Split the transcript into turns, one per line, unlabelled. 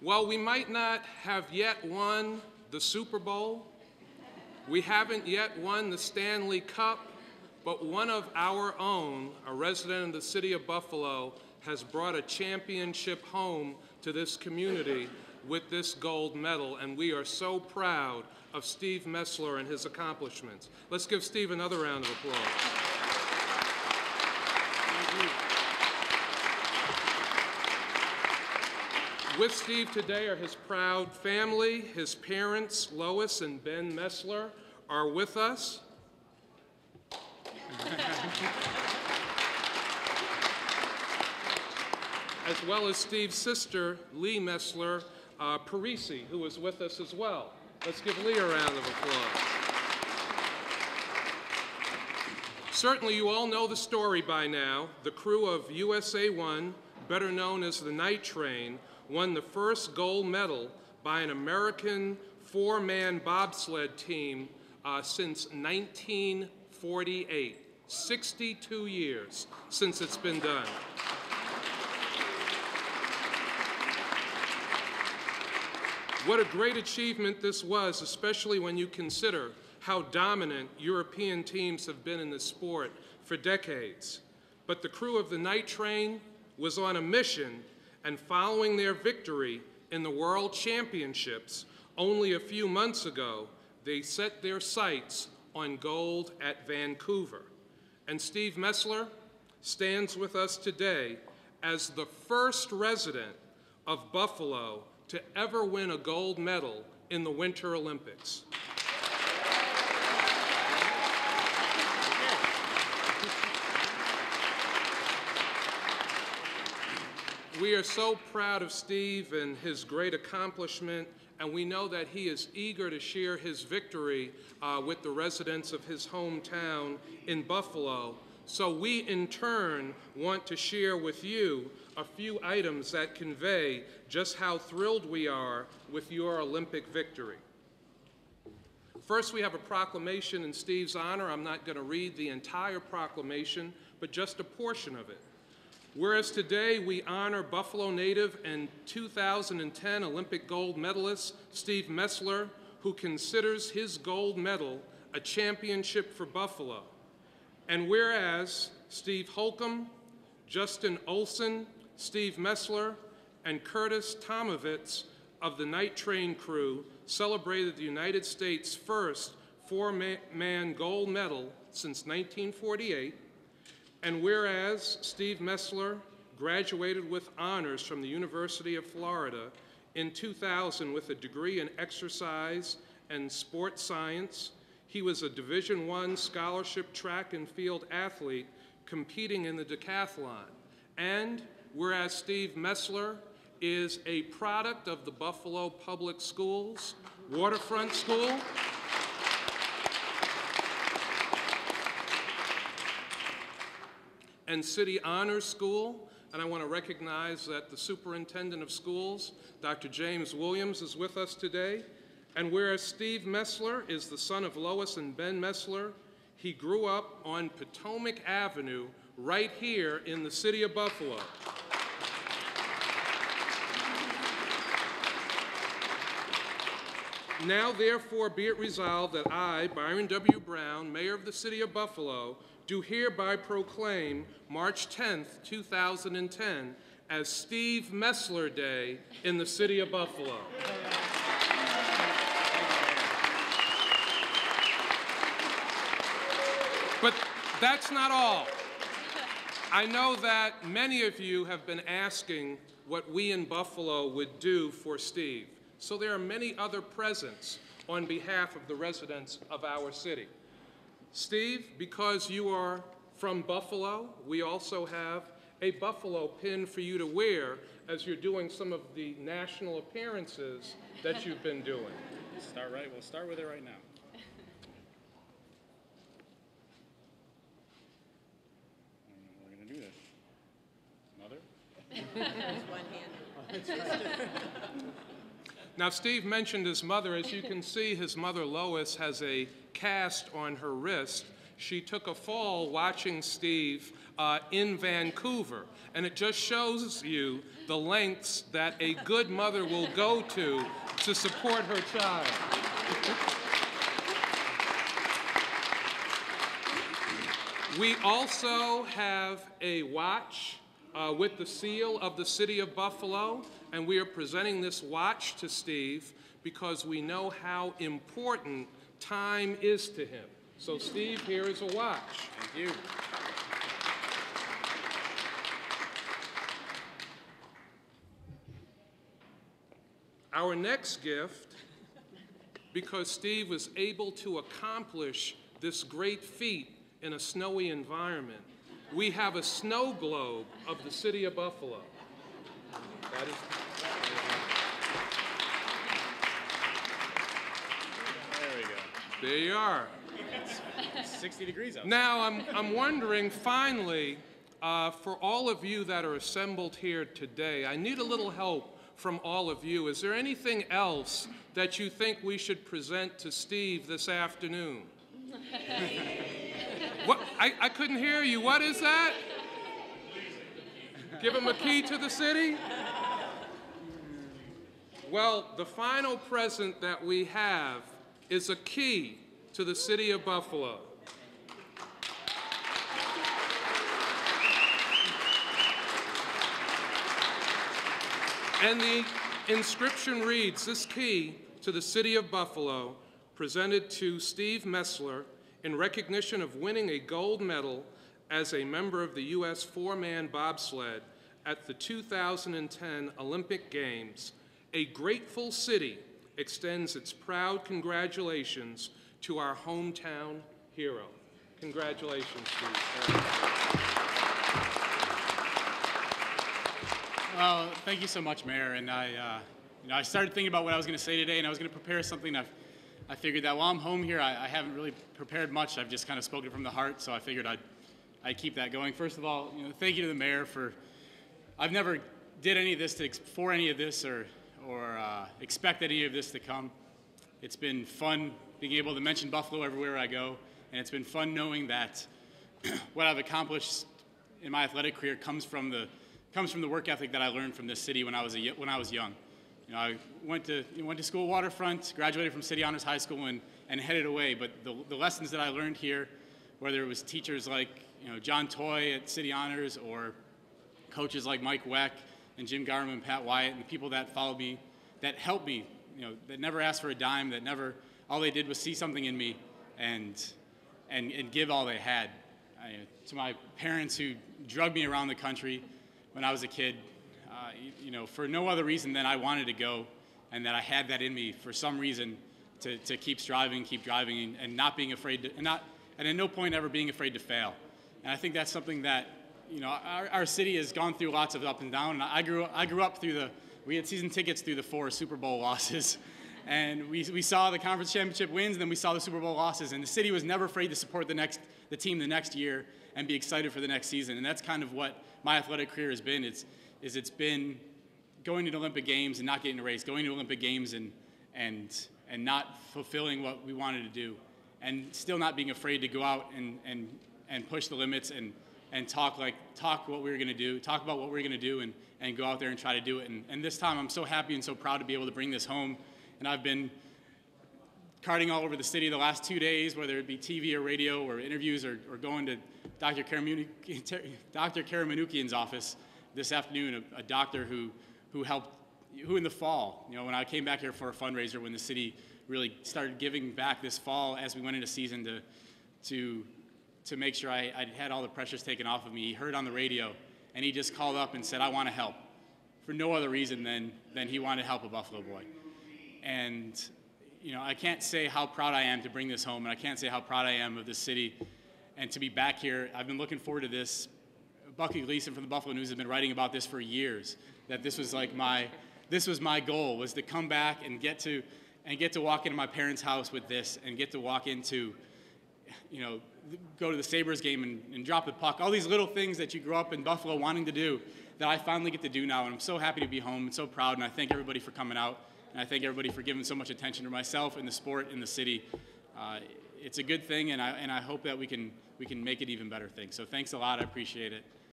While we might not have yet won the Super Bowl, we haven't yet won the Stanley Cup, but one of our own, a resident of the city of Buffalo, has brought a championship home to this community with this gold medal, and we are so proud of Steve Mesler and his accomplishments. Let's give Steve another round of applause. With Steve today are his proud family. His parents, Lois and Ben Mesler, are with us. As well as Steve's sister, Lee Mesler, Parisi, who is with us as well. Let's give Lee a round of applause. Certainly you all know the story by now. The crew of USA 1, better known as the Night Train, won the first gold medal by an American four-man bobsled team since 1948. 62 years since it's been done. What a great achievement this was, especially when you consider how dominant European teams have been in the sport for decades. But the crew of the Night Train was on a mission, and following their victory in the World Championships only a few months ago, they set their sights on gold at Vancouver. And Steve Mesler stands with us today as the first resident of Buffalo to ever win a gold medal in the Winter Olympics. We are so proud of Steve and his great accomplishment, and we know that he is eager to share his victory with the residents of his hometown in Buffalo. So we, in turn, want to share with you a few items that convey just how thrilled we are with your Olympic victory. First, we have a proclamation in Steve's honor. I'm not going to read the entire proclamation, but just a portion of it. Whereas today we honor Buffalo native and 2010 Olympic gold medalist Steve Mesler, who considers his gold medal a championship for Buffalo. And whereas Steve Holcomb, Justin Olson, Steve Mesler, and Curtis Tomovitz of the Night Train crew celebrated the United States' first four-man gold medal since 1948, and whereas Steve Mesler graduated with honors from the University of Florida in 2000 with a degree in exercise and sports science, he was a Division I scholarship track and field athlete competing in the decathlon. And whereas Steve Mesler is a product of the Buffalo Public Schools, Waterfront School, and City Honors School, and I want to recognize that the Superintendent of Schools, Dr. James Williams, is with us today. And whereas Steve Mesler is the son of Lois and Ben Mesler, he grew up on Potomac Avenue right here in the city of Buffalo. Now, therefore, be it resolved that I, Byron W. Brown, Mayor of the City of Buffalo, do hereby proclaim March 10th, 2010 as Steve Mesler Day in the City of Buffalo. But that's not all. I know that many of you have been asking what we in Buffalo would do for Steve. So there are many other presents on behalf of the residents of our city. Steve, because you are from Buffalo, we also have a Buffalo pin for you to wear as you're doing some of the national appearances that you've been doing.
We'll start with it right now. We're going to do this. Mother?
One-handed.
Now, Steve mentioned his mother. As you can see, his mother, Lois, has a cast on her wrist. She took a fall watching Steve in Vancouver. And it just shows you the lengths that a good mother will go to support her child. We also have a watch with the seal of the City of Buffalo, and we are presenting this watch to Steve because we know how important time is to him. So Steve, here is a watch.
Thank you.
Our next gift, because Steve was able to accomplish this great feat in a snowy environment, we have a snow globe of the City of Buffalo. That is.
There we go.
There you are.
It's 60 degrees out.
Now, I'm wondering, finally, for all of you that are assembled here today, I need a little help from all of you. Is there anything else that you think we should present to Steve this afternoon? What? I couldn't hear you. What is that? Give him a key to the city? Well, the final present that we have is a key to the City of Buffalo. And the inscription reads, "This key to the City of Buffalo, presented to Steve Mesler in recognition of winning a gold medal as a member of the U.S. four-man bobsled at the 2010 Olympic Games. A grateful city extends its proud congratulations to our hometown hero." Congratulations, Steve.
Well, thank you so much, Mayor. And I started thinking about what I was going to say today, and I was going to prepare something. I figured that while I'm home here, I haven't really prepared much. I've just kind of spoken from the heart, so I figured I'd keep that going. First of all, thank you to the mayor for. I've never did any of this for any of this or expect any of this to come. It's been fun being able to mention Buffalo everywhere I go, and it's been fun knowing that what I've accomplished in my athletic career comes from the work ethic that I learned from this city when I was young. I went to school waterfront, graduated from City Honors High School, and headed away. But the lessons that I learned here, whether it was teachers like John Toy at City Honors or coaches like Mike Weck and Jim Garman and Pat Wyatt, and the people that followed me, that helped me, that never asked for a dime, all they did was see something in me and give all they had. To my parents who drugged me around the country when I was a kid, for no other reason than I wanted to go, and that I had that in me for some reason to keep striving, keep driving, and not being afraid to, and at no point ever being afraid to fail. And I think that's something that our city has gone through lots of up and down. And I grew up we had season tickets through the 4 Super Bowl losses, and we saw the conference championship wins, and then we saw the Super Bowl losses, and the city was never afraid to support the team the next year and be excited for the next season. And that's kind of what my athletic career has been. It's been going to the Olympic Games and not getting a race, going to Olympic Games and not fulfilling what we wanted to do, and still not being afraid to go out and push the limits and talk what we were going to do, talk about what we were going to do, and go out there and try to do it. And this time I'm so happy and so proud to be able to bring this home. And I've been carting all over the city the last 2 days, whether it be TV or radio or interviews or going to Dr. Karamanoukian's office this afternoon, a doctor who in the fall, when I came back here for a fundraiser, when the city really started giving back this fall as we went into season to make sure I had all the pressures taken off of me. He heard on the radio, and he just called up and said, "I want to help," for no other reason than he wanted to help a Buffalo boy. And I can't say how proud I am to bring this home, and I can't say how proud I am of this city and to be back here. I've been looking forward to this. Bucky Gleason from the Buffalo News has been writing about this for years, that this was my goal, was to come back and get to walk into my parents' house with this, and get to walk into, go to the Sabres game and drop the puck. All these little things that you grew up in Buffalo wanting to do that I finally get to do now, and I'm so happy to be home and so proud, and I thank everybody for coming out, and I thank everybody for giving so much attention to myself and the sport and the city. it's a good thing, and I hope that we can make it even better thing. So thanks a lot. I appreciate it.